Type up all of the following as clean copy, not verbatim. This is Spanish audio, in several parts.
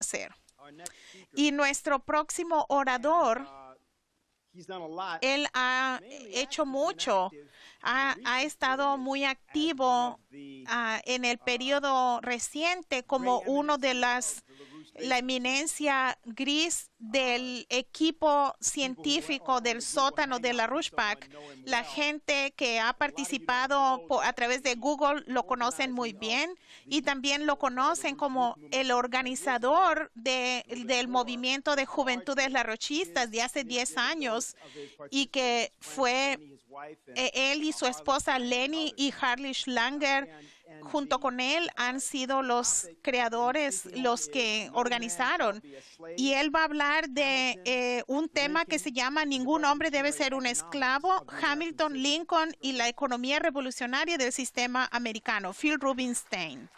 hacer. Y nuestro próximo orador, él ha hecho mucho, ha estado muy activo en el periodo reciente como uno de la eminencia gris del equipo científico del sótano de la Rushback. La gente que ha participado a través de Google lo conocen muy bien y también lo conocen como el organizador del movimiento de Juventudes Larrochistas de hace 10 años y que fue él y su esposa Lenny y Harley Schlanger, junto con él, han sido los creadores, los que organizaron. Y él va a hablar de un tema que se llama Ningún hombre debe ser un esclavo, Hamilton, Lincoln y la economía revolucionaria del sistema americano. Phil Rubinstein.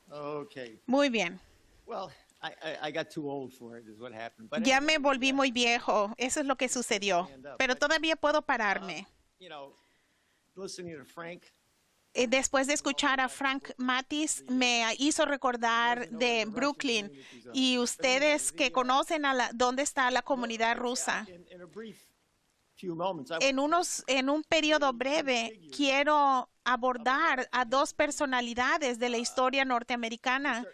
Okay. Muy bien. Well, I got too old for it, is what happened. But Ya me volví muy viejo. Eso es lo que sucedió. Pero todavía puedo pararme. you know, listening to Frank, Después de escuchar a Frank Mathis, me hizo recordar de Brooklyn y ustedes que conocen dónde está la comunidad rusa. in a brief few moments, En un periodo breve, quiero abordar a dos personalidades de la historia norteamericana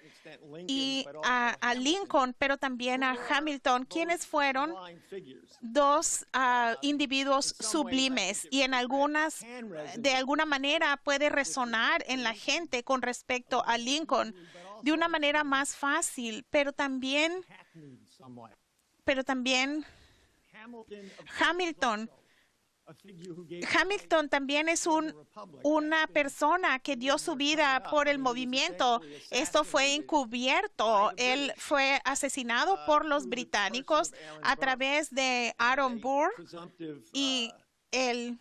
y a Lincoln, pero también a Hamilton, quienes fueron dos individuos sublimes y de alguna manera puede resonar en la gente con respecto a Lincoln de una manera más fácil, pero también Hamilton también es una persona que dio su vida por el movimiento. Esto fue encubierto. Él fue asesinado por los británicos a través de Aaron Burr y en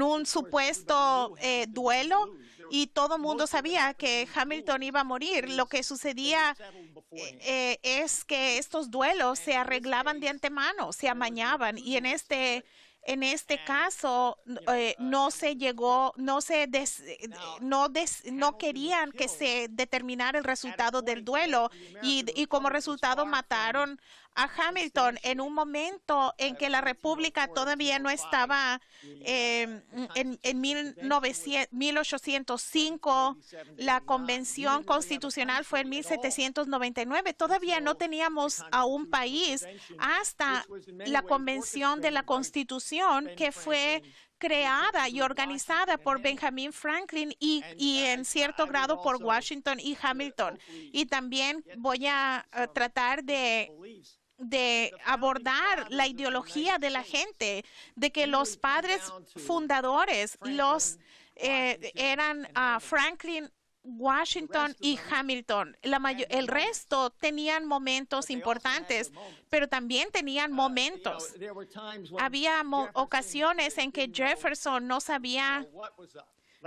un supuesto duelo, y todo el mundo sabía que Hamilton iba a morir. Lo que sucedía es que estos duelos se arreglaban de antemano, se amañaban, y en este caso no querían que se determinara el resultado del duelo y como resultado mataron a Hamilton en un momento en que la República todavía no estaba en 1805. La Convención Constitucional fue en 1799. Todavía no teníamos a un país hasta la Convención de la Constitución, que fue creada y organizada por Benjamin Franklin y en cierto grado por Washington y Hamilton. Y también voy a tratar de abordar la ideología de la gente, de que los padres fundadores eran Franklin, Washington y Hamilton. El resto tenían momentos importantes, pero también tenían momentos. Había ocasiones en que Jefferson no sabía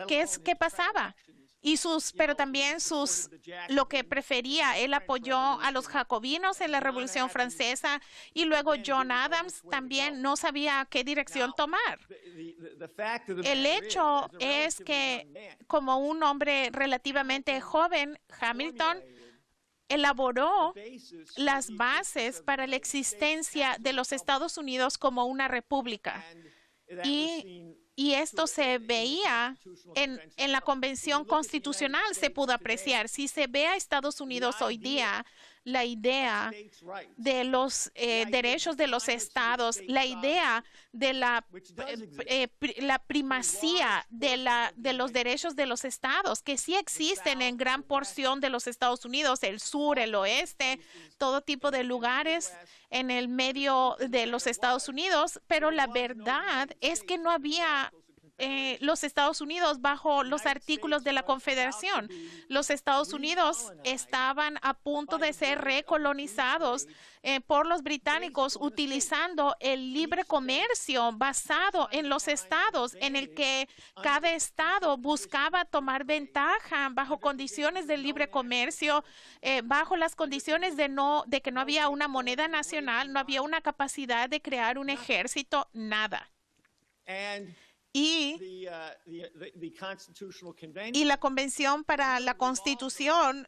qué pasaba. Pero también lo que prefería. Él apoyó a los jacobinos en la Revolución Francesa, y luego John Adams también no sabía qué dirección tomar. El hecho es que, como un hombre relativamente joven, Hamilton elaboró las bases para la existencia de los Estados Unidos como una república. Y esto se veía en la Convención Constitucional, se pudo apreciar. Si se ve a Estados Unidos hoy día, la idea de los derechos de los estados, la idea de la primacía de los derechos de los estados, que sí existen en gran porción de los Estados Unidos, el sur, el oeste, todo tipo de lugares en el medio de los Estados Unidos, pero la verdad es que no había los Estados Unidos bajo los artículos de la Confederación. Los Estados Unidos estaban a punto de ser recolonizados por los británicos, utilizando el libre comercio basado en los estados, en el que cada estado buscaba tomar ventaja bajo condiciones de libre comercio, bajo las condiciones de que no había una moneda nacional, no había una capacidad de crear un ejército, nada. y the Constitutional Convention y la Convención para la Constitución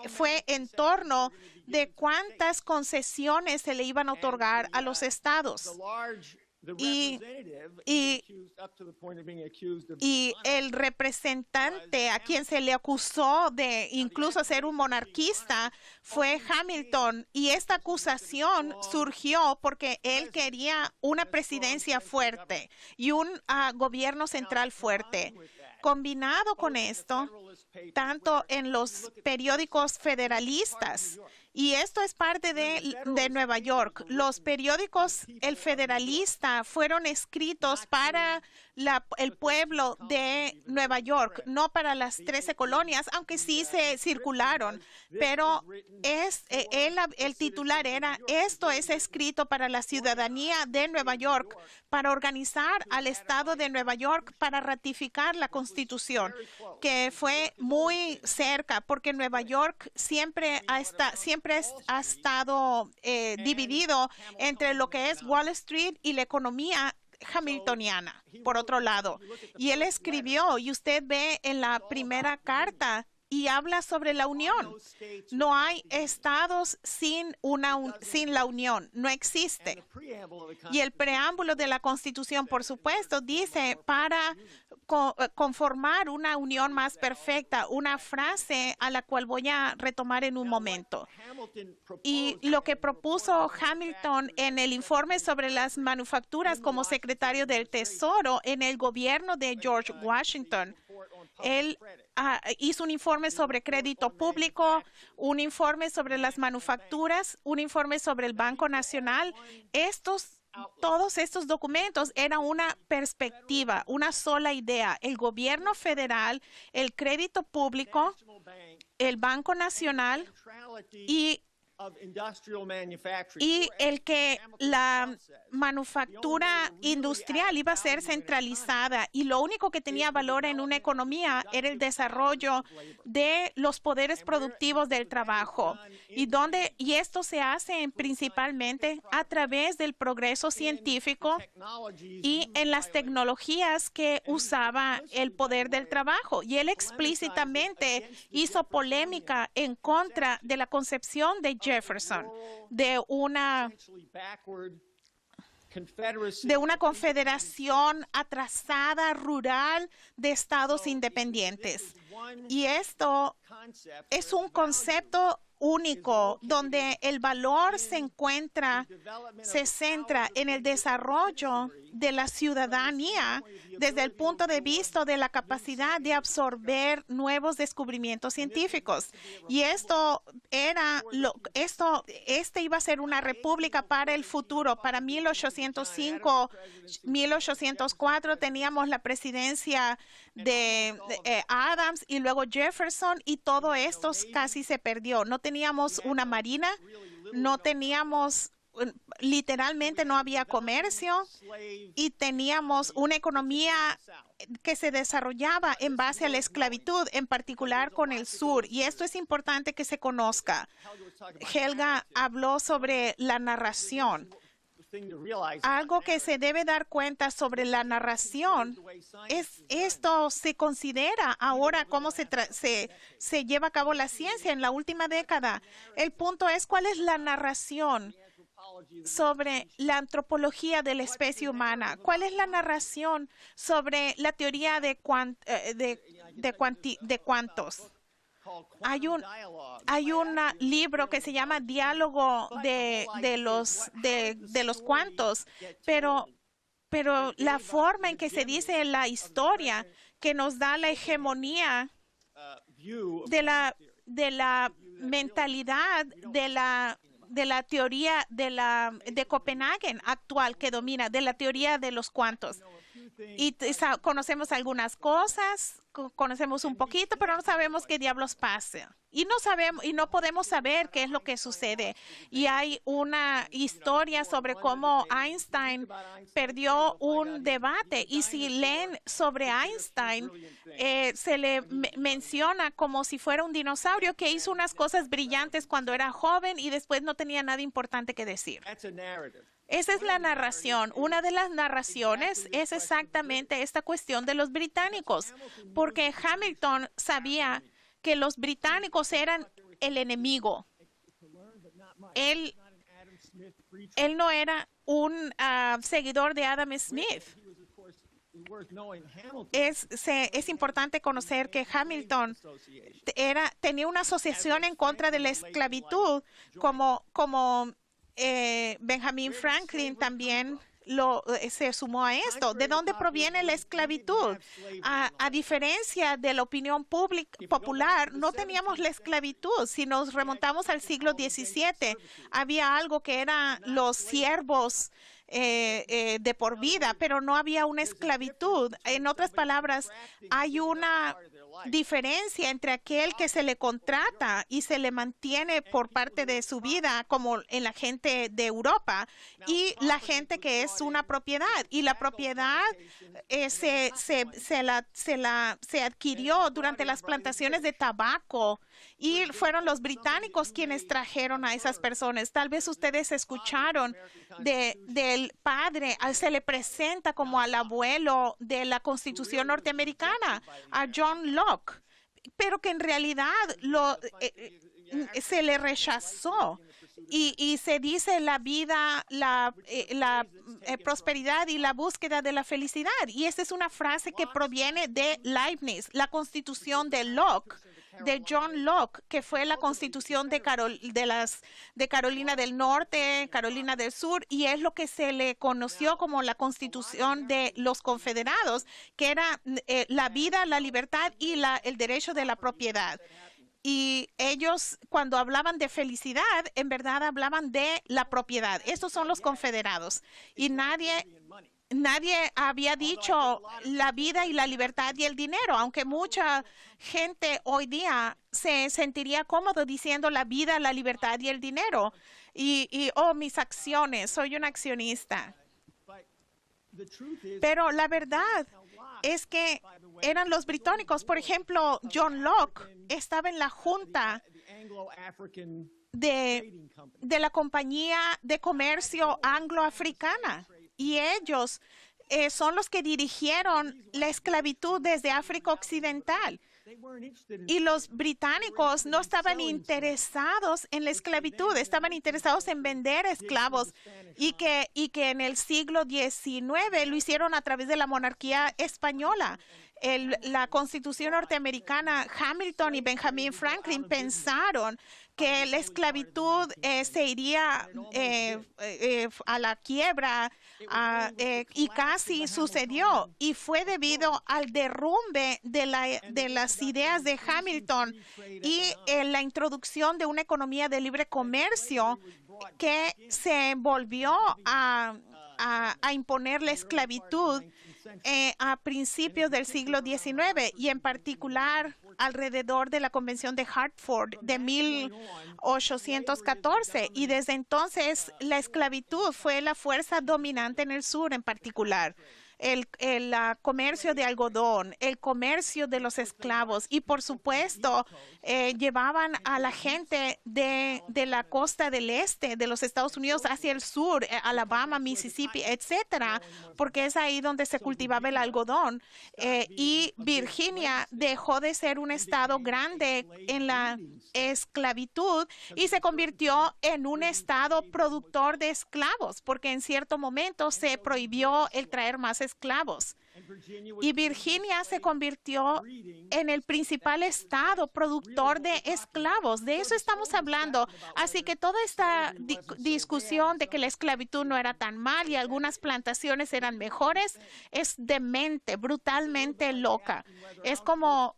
fue en torno de cuántas concesiones se le iban a otorgar a los estados. Y el representante a quien se le acusó de incluso ser un monarquista fue Hamilton. Y esta acusación surgió porque él quería una presidencia fuerte y un gobierno central fuerte. Combinado con esto, tanto en los periódicos federalistas, y esto es parte de Nueva York. Los periódicos El Federalista fueron escritos para el pueblo de Nueva York, no para las 13 colonias, aunque sí se circularon. Pero el titular era: esto es escrito para la ciudadanía de Nueva York, para organizar al estado de Nueva York para ratificar la Constitución, que fue muy cerca, porque Nueva York siempre ha estado dividido entre lo que es Wall Street y la economía hamiltoniana, por otro lado. Y él escribió, y usted ve en la primera carta, y habla sobre la unión. No hay estados sin la unión, no existe. Y el preámbulo de la Constitución, por supuesto, dice para conformar una unión más perfecta, una frase a la cual voy a retomar en un momento. Y lo que propuso Hamilton en el informe sobre las manufacturas como secretario del Tesoro en el gobierno de George Washington, él hizo un informe sobre crédito público, un informe sobre las manufacturas, un informe sobre el Banco Nacional. Todos estos documentos eran una perspectiva, una sola idea: el gobierno federal, el crédito público, el Banco Nacional y el que la manufactura industrial iba a ser centralizada, y lo único que tenía valor en una economía era el desarrollo de los poderes productivos del trabajo, y esto se hace principalmente a través del progreso científico y en las tecnologías que usaba el poder del trabajo. Y él explícitamente hizo polémica en contra de la concepción de Jefferson de una confederación atrasada, rural, de estados independientes. Y esto es un concepto único, donde el valor se centra en el desarrollo de la ciudadanía desde el punto de vista de la capacidad de absorber nuevos descubrimientos científicos. Y iba a ser una república para el futuro. Para 1805, 1804 teníamos la presidencia de Adams y luego Jefferson, y todo esto casi se perdió. No teníamos una marina, literalmente no había comercio, y teníamos una economía que se desarrollaba en base a la esclavitud, en particular con el sur. Y esto es importante que se conozca. Helga habló sobre la narración. Algo que se debe dar cuenta sobre la narración es esto se considera ahora cómo se lleva a cabo la ciencia en la última década. El punto es cuál es la narración sobre la antropología de la especie humana. ¿Cuál es la narración sobre la teoría de cuantos? Hay un libro que se llama Diálogo de los cuantos, pero la forma en que se dice la historia, que nos da la hegemonía de la mentalidad de la teoría de Copenhague actual, que domina, de la teoría de los cuantos. Y conocemos algunas cosas, conocemos un poquito, pero no sabemos qué diablos pasa. Y no podemos saber qué es lo que sucede. Y hay una historia sobre cómo Einstein perdió un debate. Y si leen sobre Einstein, se le menciona como si fuera un dinosaurio que hizo unas cosas brillantes cuando era joven y después no tenía nada importante que decir. Esa es la narración. Una de las narraciones es exactamente esta cuestión de los británicos, porque Hamilton sabía que los británicos eran el enemigo. Él no era un seguidor de Adam Smith. Es importante conocer que Hamilton tenía una asociación en contra de la esclavitud, como Benjamin Franklin también se sumó a esto. ¿De dónde proviene la esclavitud? A diferencia de la opinión popular, no teníamos la esclavitud. Si nos remontamos al siglo XVII, había algo que eran los siervos de por vida, pero no había una esclavitud. En otras palabras, hay una diferencia entre aquel que se le contrata y se le mantiene por parte de su vida, como en la gente de Europa, y la gente que es una propiedad. Y la propiedad se adquirió durante las plantaciones de tabaco, y fueron los británicos quienes trajeron a esas personas. Tal vez ustedes escucharon del padre, se le presenta como al abuelo de la Constitución norteamericana, a John Locke, pero que en realidad se le rechazó. Y se dice la vida, la prosperidad y la búsqueda de la felicidad. Y esa es una frase que proviene de Leibniz, la Constitución de Locke, de John Locke, que fue la Constitución de Carolina del Norte, Carolina del Sur, y es lo que se le conoció como la Constitución de los Confederados, que era la vida, la libertad y el derecho de la propiedad. Y ellos, cuando hablaban de felicidad, en verdad hablaban de la propiedad. Estos son los confederados. Y nadie había dicho la vida y la libertad y el dinero, aunque mucha gente hoy día se sentiría cómodo diciendo la vida, la libertad y el dinero. Mis acciones, soy un accionista. Pero la verdad es que eran los británicos. Por ejemplo, John Locke estaba en la junta de la compañía de comercio anglo-africana, y ellos son los que dirigieron la esclavitud desde África Occidental. Y los británicos no estaban interesados en la esclavitud, estaban interesados en vender esclavos, y que en el siglo XIX lo hicieron a través de la monarquía española. La Constitución norteamericana, Hamilton y Benjamin Franklin pensaron que la esclavitud se iría a la quiebra, y casi sucedió, y fue debido al derrumbe de las ideas de Hamilton y la introducción de una economía de libre comercio que se volvió a imponer la esclavitud a principios del siglo XIX, y en particular alrededor de la Convención de Hartford de 1814. Y desde entonces la esclavitud fue la fuerza dominante en el sur, en particular. El comercio de algodón, el comercio de los esclavos, y por supuesto llevaban a la gente de la costa del este de los Estados Unidos hacia el sur, Alabama, Mississippi, etcétera, porque es ahí donde se cultivaba el algodón. Y Virginia dejó de ser un estado grande en la esclavitud y se convirtió en un estado productor de esclavos, porque en cierto momento se prohibió el traer más esclavos. Y Virginia se convirtió en el principal estado productor de esclavos. De eso estamos hablando. Así que toda esta discusión de que la esclavitud no era tan mal y algunas plantaciones eran mejores es demente, brutalmente loca. Es como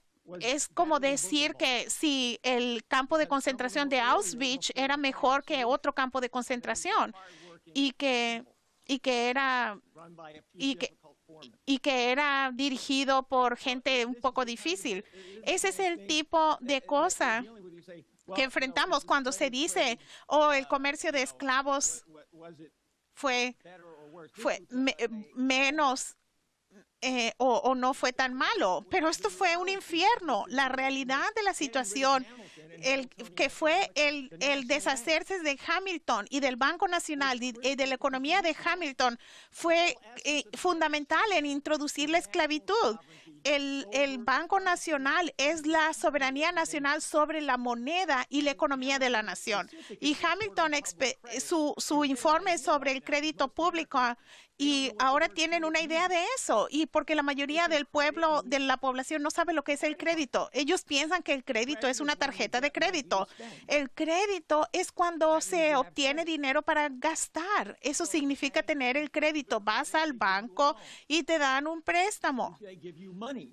decir que si el campo de concentración de Auschwitz era mejor que otro campo de concentración, y que era dirigido por gente un poco difícil. Ese es el tipo de cosa que enfrentamos cuando se dice, el comercio de esclavos fue menos o no fue tan malo, pero esto fue un infierno. La realidad de la situación que fue el deshacerse de Hamilton y del Banco Nacional y de la economía de Hamilton fue fundamental en introducir la esclavitud. El Banco Nacional es la soberanía nacional sobre la moneda y la economía de la nación. Y Hamilton, su informe sobre el crédito público, y ahora tienen una idea de eso. Y porque la mayoría del pueblo, de la población, no sabe lo que es el crédito. Ellos piensan que el crédito es una tarjeta de crédito. El crédito es cuando se obtiene dinero para gastar. Eso significa tener el crédito. Vas al banco y te dan un préstamo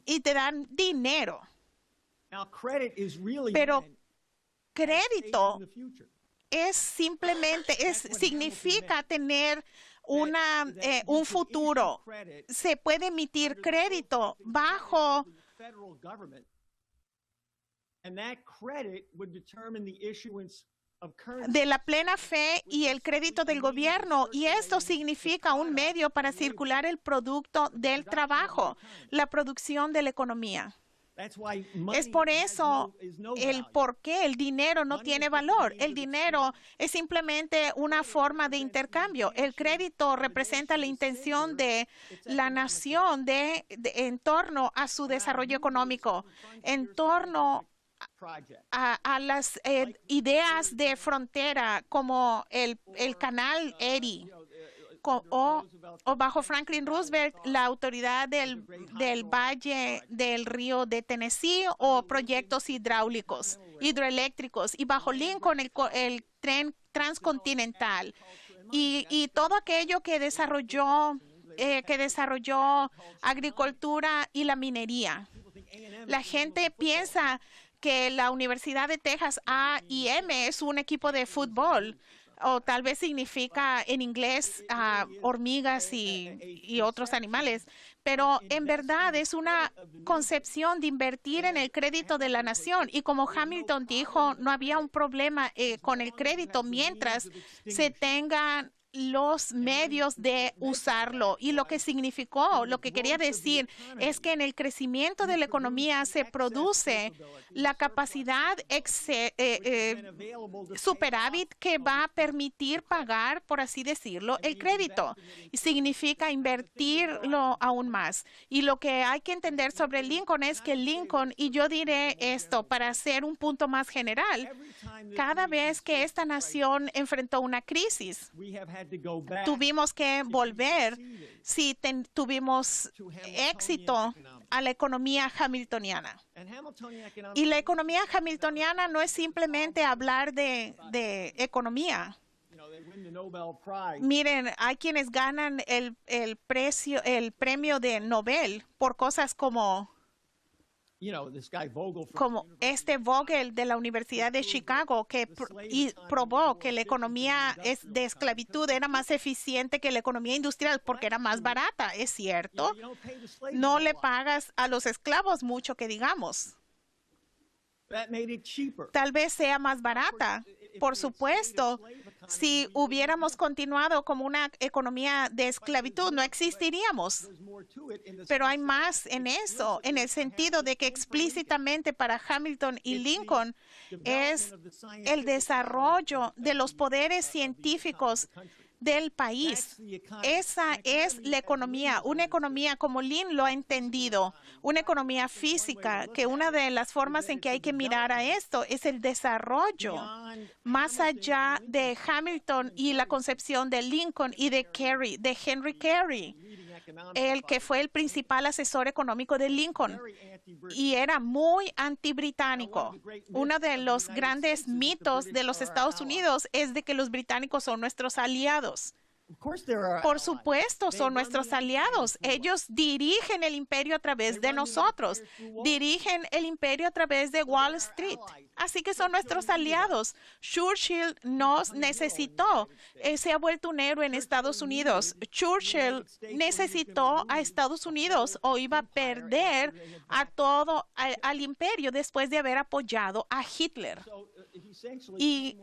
y te dan dinero. Pero crédito significa tener un futuro. Se puede emitir crédito bajo de la plena fe y el crédito del gobierno, y esto significa un medio para circular el producto del trabajo, la producción de la economía. Es por eso el por qué el dinero no tiene valor. El dinero es simplemente una forma de intercambio. El crédito representa la intención de la nación en torno a su desarrollo económico, en torno a las ideas de frontera como el canal Erie. O bajo Franklin Roosevelt, la autoridad del Valle del Río de Tennessee, o proyectos hidroeléctricos, y bajo Lincoln el tren transcontinental y todo aquello que desarrolló agricultura y la minería. La gente piensa que la Universidad de Texas A&M es un equipo de fútbol, o tal vez significa en inglés hormigas y otros animales, pero en verdad es una concepción de invertir en el crédito de la nación. Y como Hamilton dijo, no había un problema con el crédito mientras se tengan los medios de usarlo. Y lo que significó, lo que quería decir, es que en el crecimiento de la economía se produce la capacidad superávit que va a permitir pagar, por así decirlo, el crédito. Y significa invertirlo aún más. Y lo que hay que entender sobre Lincoln es que Lincoln, y yo diré esto para hacer un punto más general, cada vez que esta nación enfrentó una crisis, tuvimos que volver, si tuvimos éxito, a la economía hamiltoniana. Y la economía hamiltoniana no es simplemente hablar de economía. Miren, hay quienes ganan el premio de Nobel por cosas como este Vogel de la Universidad de Chicago, que probó que la economía de esclavitud era más eficiente que la economía industrial porque era más barata. ¿Es cierto? No le pagas a los esclavos mucho, que digamos. Tal vez sea más barata. Por supuesto, si hubiéramos continuado como una economía de esclavitud, no existiríamos. Pero hay más en eso, en el sentido de que explícitamente para Hamilton y Lincoln es el desarrollo de los poderes científicos del país. Esa es la economía, una economía como Lynn lo ha entendido, una economía física, que una de las formas en que hay que mirar a esto es el desarrollo más allá de Hamilton y la concepción de Lincoln y de Henry Carey, el que fue el principal asesor económico de Lincoln y era muy antibritánico. Uno de los grandes mitos de los Estados Unidos es de que los británicos son nuestros aliados. Por supuesto, son nuestros aliados. Ellos dirigen el imperio a través de nosotros, dirigen el imperio a través de Wall Street. Así que son nuestros aliados. Churchill nos necesitó. Se ha vuelto un héroe en Estados Unidos. Churchill necesitó a Estados Unidos o iba a perder a todo al imperio después de haber apoyado a Hitler. Y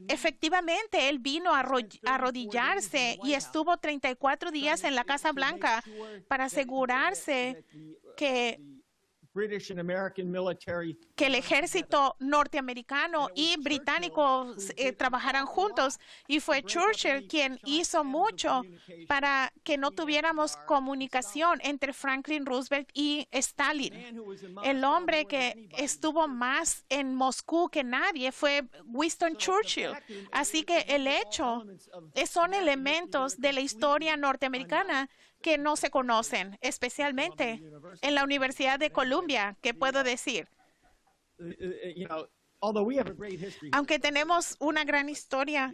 efectivamente, él vino a arrodillarse y estuvo 34 días en la Casa Blanca para asegurarse que que el ejército norteamericano y británico trabajaran juntos, y fue Churchill quien hizo mucho para que no tuviéramos comunicación entre Franklin Roosevelt y Stalin. El hombre que estuvo más en Moscú que nadie fue Winston Churchill. Así que son elementos de la historia norteamericana que no se conocen, especialmente en la Universidad de Columbia, que puedo decir. Aunque tenemos una gran historia,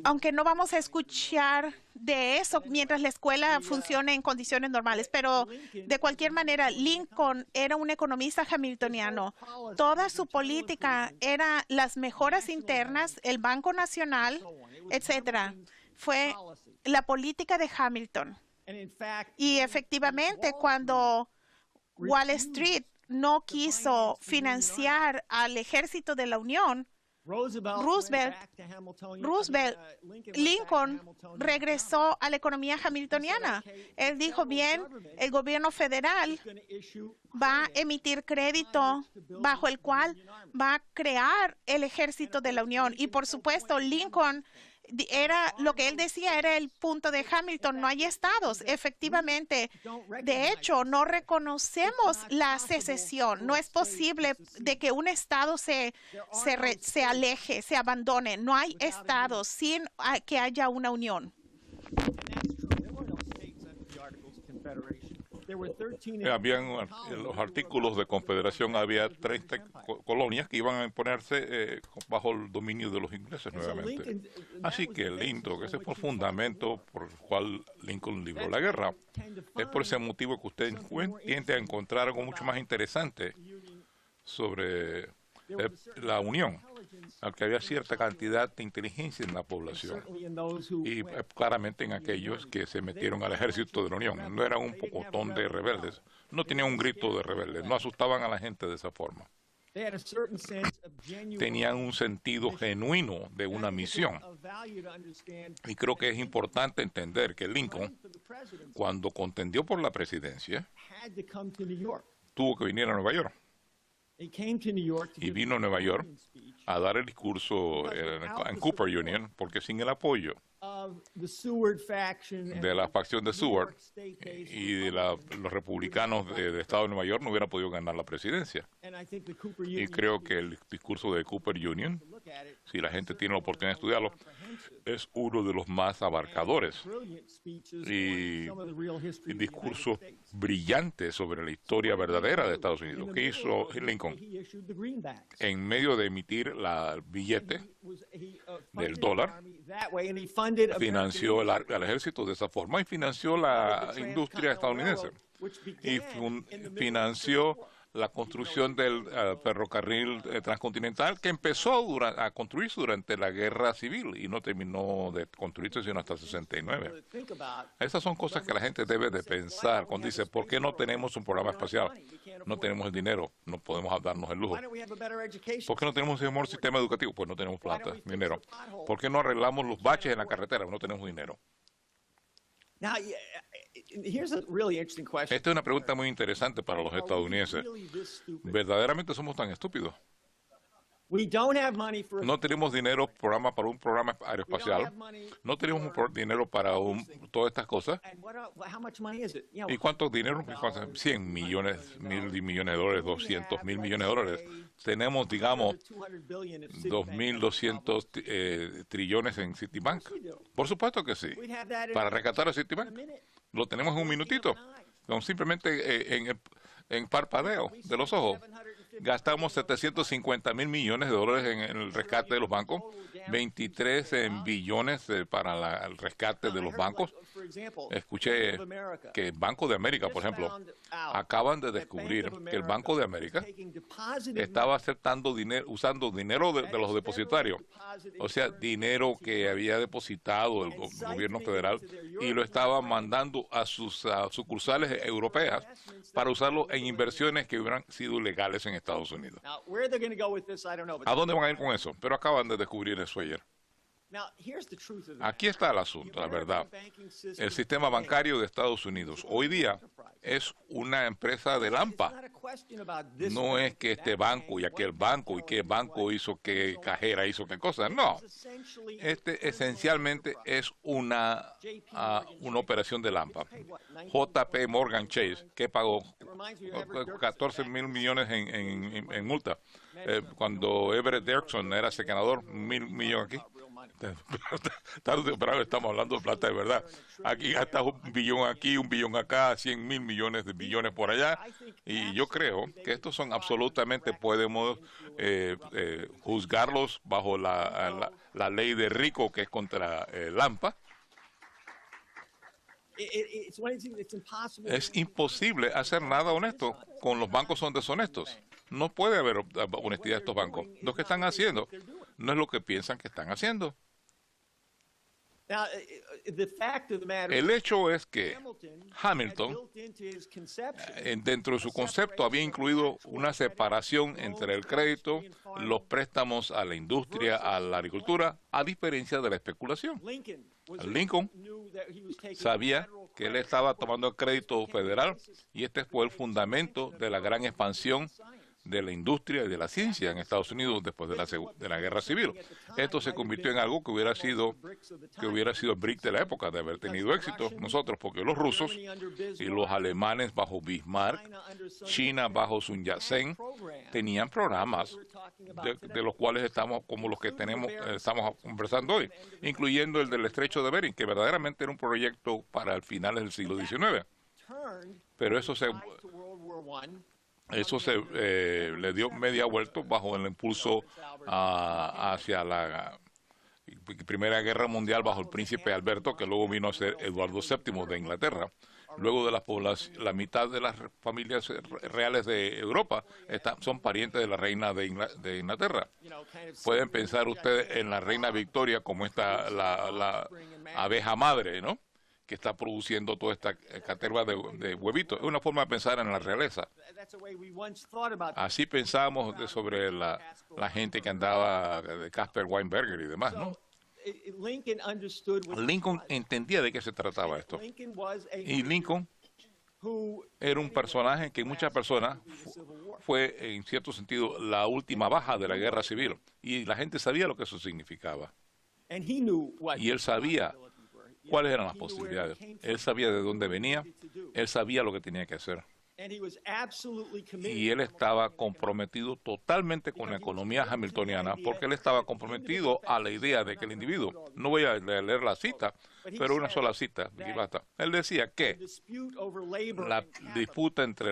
aunque no vamos a escuchar de eso mientras la escuela funcione en condiciones normales, pero de cualquier manera, Lincoln era un economista hamiltoniano. Toda su política era las mejoras internas, el Banco Nacional, etcétera. Fue la política de Hamilton. Y efectivamente, cuando Wall Street no quiso financiar al ejército de la Unión, Lincoln regresó a la economía hamiltoniana. Él dijo, bien, el gobierno federal va a emitir crédito bajo el cual va a crear el ejército de la Unión. Y por supuesto, Lincoln lo que él decía era el punto de Hamilton: no hay estados. Efectivamente, de hecho, no reconocemos la secesión. No es posible de que un estado se aleje, se abandone. No hay estados sin que haya una unión. Habían en los artículos de confederación, había 30 colonias que iban a ponerse bajo el dominio de los ingleses nuevamente. Así que Lincoln, ese fue el fundamento por el cual Lincoln libró la guerra. Es por ese motivo que usted tiende a encontrar algo mucho más interesante sobre la unión, aunque había cierta cantidad de inteligencia en la población, y claramente en aquellos que se metieron al ejército de la Unión. No eran un pocotón de rebeldes, no tenían un grito de rebeldes, no asustaban a la gente de esa forma. Tenían un sentido genuino de una misión. Y creo que es importante entender que Lincoln, cuando contendió por la presidencia, tuvo que venir a Nueva York. Y vino a Nueva York a dar el discurso en Cooper Union, porque sin el apoyo de la facción de Seward y de los republicanos del estado de Nueva York no hubiera podido ganar la presidencia. Y creo que el discurso de Cooper Union, si la gente tiene la oportunidad de estudiarlo, es uno de los más abarcadores y discursos brillantes sobre la historia verdadera de Estados Unidos. ¿Qué hizo Lincoln? En medio de emitir el billete del dólar, financió al ejército de esa forma y financió la industria estadounidense y financió la construcción del ferrocarril transcontinental, que empezó a construirse durante la Guerra Civil y no terminó de construirse sino hasta el 69. Esas son cosas que la gente debe de pensar cuando dice, ¿por qué no tenemos un programa espacial? No tenemos el dinero, no podemos darnos el lujo. ¿Por qué no tenemos un mejor sistema educativo? Pues no tenemos plata, dinero. ¿Por qué no arreglamos los baches en la carretera? No tenemos dinero. Esta es una pregunta muy interesante para los estadounidenses. ¿Verdaderamente somos tan estúpidos? No tenemos dinero para un programa aeroespacial. No tenemos dinero para todas estas cosas. ¿Y cuánto dinero? 100 millones, 1.000 millones de dólares, 200.000 millones de dólares. Tenemos, digamos, 2.200 trillones en Citibank. Por supuesto que sí. Para rescatar a Citibank. Lo tenemos en un minutito. Simplemente en parpadeo de los ojos. Gastamos 750.000 millones de dólares en el rescate de los bancos, 23 billones para el rescate de los bancos. Escuché que el Banco de América, por ejemplo, acaban de descubrir que el Banco de América estaba usando dinero de los depositarios, o sea, dinero que había depositado el gobierno federal, y lo estaba mandando a sus sucursales europeas para usarlo en inversiones que hubieran sido ilegales en Estados Unidos. ¿A dónde van a ir con eso? Pero acaban de descubrir eso ayer. Aquí está el asunto, la verdad. El sistema bancario de Estados Unidos hoy día es una empresa de Lampa. No es que este banco y aquel banco y qué banco hizo qué cajera hizo qué cosa. No. Este esencialmente es una operación de Lampa. JP Morgan Chase, que pagó 14 mil millones en multa. Cuando Everett Dirksen era senador, 1.000 millones aquí. Tarde o temprano estamos hablando de plata de verdad. Aquí gasta 1 billón aquí, 1 billón acá, 100.000 millones de billones por allá. Y yo creo que estos son absolutamente, podemos juzgarlos bajo la ley de RICO, que es contra Lampa. Es imposible hacer nada honesto con los bancos son deshonestos. No puede haber honestidad de estos bancos. Lo que están haciendo no es lo que piensan que están haciendo. El hecho es que Hamilton, dentro de su concepto, había incluido una separación entre el crédito, los préstamos a la industria, a la agricultura, a diferencia de la especulación. Lincoln sabía que él estaba tomando el crédito federal y este fue el fundamento de la gran expansión de la industria y de la ciencia en Estados Unidos después de la Guerra Civil. Esto se convirtió en algo que hubiera sido el BRIC de la época, de haber tenido éxito nosotros, porque los rusos y los alemanes bajo Bismarck, China bajo Sun Yat-sen, tenían programas de los cuales estamos como los que estamos conversando hoy, incluyendo el del Estrecho de Bering, que verdaderamente era un proyecto para el finales del siglo XIX. Pero eso le dio media vuelta bajo el impulso hacia la Primera Guerra Mundial bajo el príncipe Alberto, que luego vino a ser Eduardo VII de Inglaterra. Luego de la mitad de las familias reales de Europa son parientes de la reina de Inglaterra. Pueden pensar ustedes en la reina Victoria como la abeja madre, ¿no?, que está produciendo toda esta caterva de huevitos. Es una forma de pensar en la realeza. Así pensábamos sobre la gente que andaba de Caspar Weinberger y demás, ¿no? Lincoln entendía de qué se trataba esto. Y Lincoln era un personaje que muchas personas fue, en cierto sentido, la última baja de la guerra civil. Y la gente sabía lo que eso significaba. Y él sabía cuáles eran las posibilidades. Él sabía de dónde venía, él sabía lo que tenía que hacer. Y él estaba comprometido totalmente con la economía hamiltoniana, porque él estaba comprometido a la idea de que el individuo, no voy a leer la cita, pero una sola cita, y basta. Él decía que la disputa entre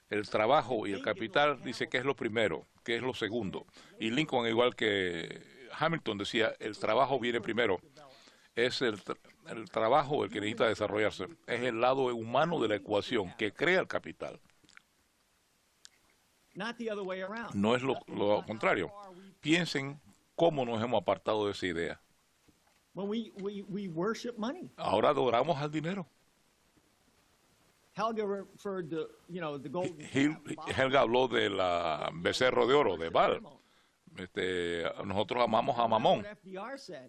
el trabajo y el capital, dice que es lo primero, que es lo segundo. Y Lincoln, igual que Hamilton, decía, el trabajo viene primero. Es el trabajo el que necesita desarrollarse. Es el lado humano de la ecuación que crea el capital. No es lo contrario. Piensen cómo nos hemos apartado de esa idea. Ahora adoramos al dinero. Helga habló de la becerro de oro, de Baal. Nosotros amamos a Mamón.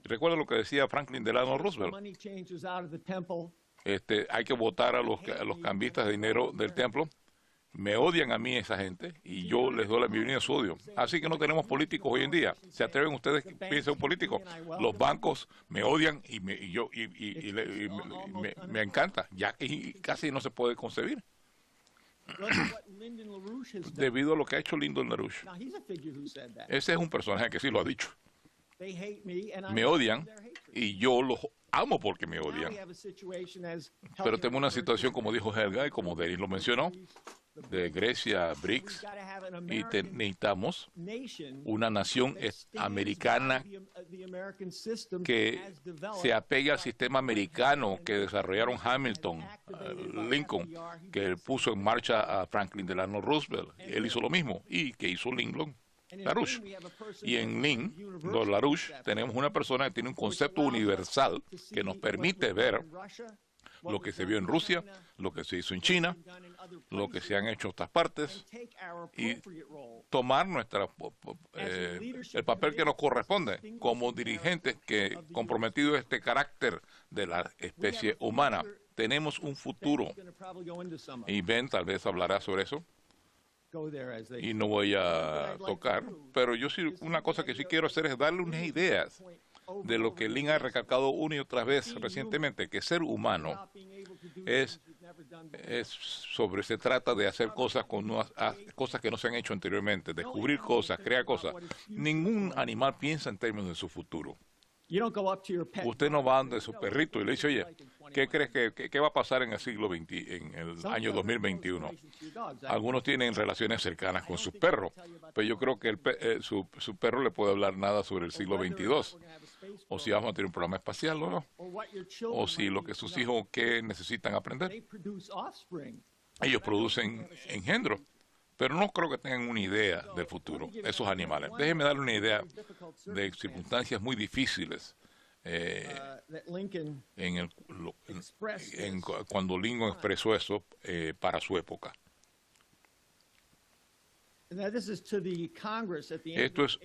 Recuerda lo que decía Franklin Delano Roosevelt. Hay que votar a los cambistas de dinero del templo. Me odian a mí esa gente y yo les doy la bienvenida a su odio. Así que no tenemos políticos hoy en día. ¿Se atreven ustedes que piensen un político? Los bancos me odian y me encanta, ya que casi no se puede concebir. Debido a lo que ha hecho Lyndon LaRouche. Ese es un personaje que sí lo ha dicho. Me odian y yo los amo porque me odian. Pero tengo una situación, como dijo Helga y como Denis lo mencionó, de Grecia, BRICS, y necesitamos una nación americana que se apegue al sistema americano que desarrollaron Hamilton, Lincoln, que puso en marcha a Franklin Delano Roosevelt. Él hizo lo mismo y que hizo Lyndon LaRouche. Y en Lyndon LaRouche tenemos una persona que tiene un concepto universal que nos permite ver lo que se vio en Rusia, lo que se hizo en China, lo que se han hecho en otras partes, y tomar el papel que nos corresponde como dirigentes que comprometidos a este carácter de la especie humana. Tenemos un futuro, y Ben tal vez hablará sobre eso, y no voy a tocar, pero yo sí, una cosa que sí quiero hacer es darle unas ideas de lo que Lynn ha recalcado una y otra vez recientemente, que ser humano se trata de hacer cosas cosas que no se han hecho anteriormente, descubrir cosas, crear cosas. Ningún animal piensa en términos de su futuro. Usted no va donde su perrito y le dice, oye, ¿qué crees que va a pasar en el siglo XX, en el año 2021? Algunos tienen relaciones cercanas con sus perros, pero yo creo que su perro le puede hablar nada sobre el siglo XXII, o si vamos a tener un programa espacial o no, o si lo que sus hijos que necesitan aprender. Ellos producen engendros, pero no creo que tengan una idea del futuro, esos animales. Déjenme darle una idea de circunstancias muy difíciles cuando Lincoln expresó eso para su época. Esto es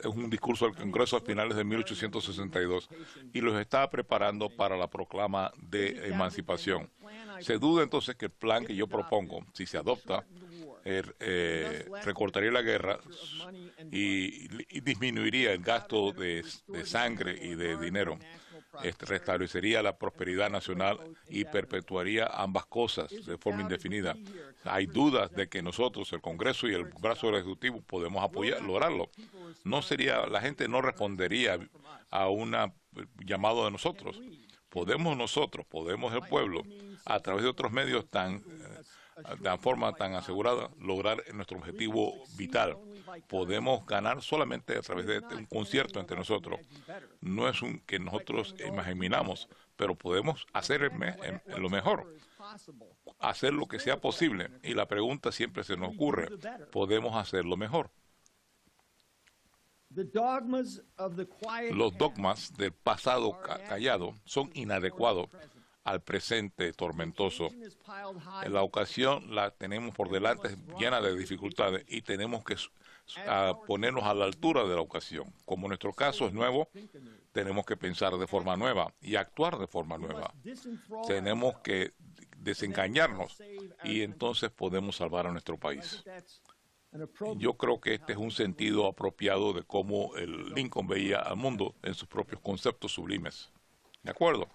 un discurso del Congreso a finales de 1862 y los estaba preparando para la proclama de emancipación. Se duda entonces que el plan que yo propongo, si se adopta, recortaría la guerra y disminuiría el gasto de sangre y de dinero. Restablecería la prosperidad nacional y perpetuaría ambas cosas de forma indefinida. Hay dudas de que nosotros, el Congreso y el brazo ejecutivo, podemos lograrlo. La gente no respondería a un llamado de nosotros. Podemos el pueblo, a través de otros medios de forma tan asegurada, lograr nuestro objetivo vital. Podemos ganar solamente a través de un concierto entre nosotros. No es que nosotros imaginamos, pero podemos hacer lo mejor, hacer lo que sea posible. Y la pregunta siempre se nos ocurre, ¿podemos hacerlo mejor? Los dogmas del pasado callado son inadecuados al presente tormentoso. La ocasión la tenemos por delante llena de dificultades y tenemos que ponernos a la altura de la ocasión. Como nuestro caso es nuevo, tenemos que pensar de forma nueva y actuar de forma nueva. Tenemos que desengañarnos y entonces podemos salvar a nuestro país. Yo creo que este es un sentido apropiado de cómo Lincoln veía al mundo en sus propios conceptos sublimes. ¿De acuerdo?